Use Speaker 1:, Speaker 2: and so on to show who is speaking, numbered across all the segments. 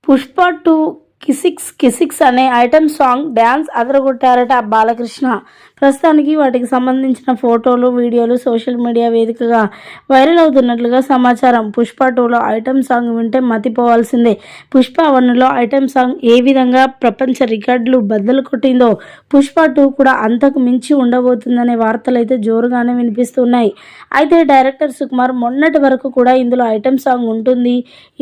Speaker 1: పుష్ప 2 కిసిక్స్ కిసిక్స్ అనే item song dance అదరగొట్టారట Balakrishna. ప్రస్తుతానికి వాటికి సంబంధించిన ఫోటోలు, వీడియోలు సోషల్ మీడియా వేదికగా వైరల్ అవుతున్నట్లుగా సమాచారం. పుష్ప 2లో ఐటెం సాంగ్ వింటే మతిపోవాల్సిందే. పుష్ప 1లో ఐటెం సాంగ్ ఏ విధంగా ప్రపంచ రికార్డులు బద్దలు కొట్టిందో పుష్ప 2 కూడా అంతకు మించి ఉండబోతుందనే వార్తలైతే జోరుగానే వినిపిస్తున్నాయి. అయితే డైరెక్టర్ సుకుమార్ మొన్నటి వరకు కూడా ఇందులో ఐటెం సాంగ్ ఉంటుంది,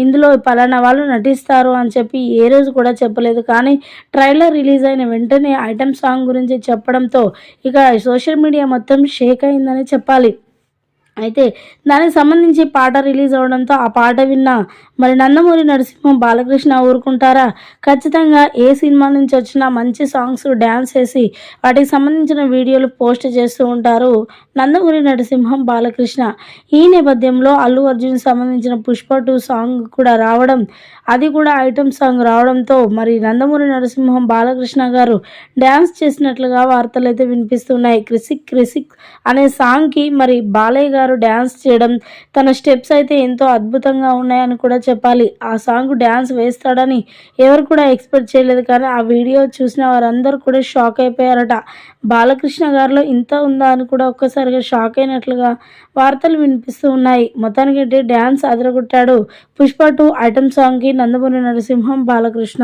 Speaker 1: ఇందులో పలానా వాళ్ళు నటిస్తారు అని చెప్పి ఏ రోజు కూడా చెప్పలేదు. కానీ ట్రైలర్ రిలీజ్ అయిన వెంటనే ఐటెం సాంగ్ గురించి చెప్పడంతో ఇక సోషల్ మీడియా మొత్తం షేక్ అయిందని చెప్పాలి. అయితే దానికి సంబంధించి పాట రిలీజ్ అవ్వడంతో ఆ పాట విన్న మరి నందమూరి నరసింహం బాలకృష్ణ ఊరుకుంటారా? ఖచ్చితంగా ఏ సినిమా నుంచి వచ్చినా మంచి సాంగ్స్ డ్యాన్స్ చేసి వాటికి సంబంధించిన వీడియోలు పోస్ట్ చేస్తూ ఉంటారు నందమూరి నరసింహం బాలకృష్ణ. ఈ నేపథ్యంలో అల్లు అర్జున్ సంబంధించిన పుష్ప 2 సాంగ్ కూడా రావడం, అది కూడా ఐటెం సాంగ్ రావడంతో మరి నందమూరి నరసింహం బాలకృష్ణ గారు డ్యాన్స్ చేసినట్లుగా వార్తలు అయితే వినిపిస్తున్నాయి. క్రిసిక్ క్రిసిక్ అనే సాంగ్కి మరి బాలయ్య గారు డ్యాన్స్ చేయడం, తన స్టెప్స్ అయితే ఎంతో అద్భుతంగా ఉన్నాయని కూడా చెప్పాలి. ఆ సాంగ్ డ్యాన్స్ వేస్తాడని ఎవరు కూడా ఎక్స్పెక్ట్ చేయలేదు. కానీ ఆ వీడియో చూసిన వారందరూ కూడా షాక్ అయిపోయారట. బాలకృష్ణ గారిలో ఇంత ఉందా అని కూడా ఒక్కసారిగా షాక్ అయినట్లుగా వార్తలు వినిపిస్తూ ఉన్నాయి. మొత్తానికైతే డ్యాన్స్ అదరగొట్టాడు పుష్ప 2 ఐటెం సాంగ్కి నందమూరి నరసింహం బాలకృష్ణ.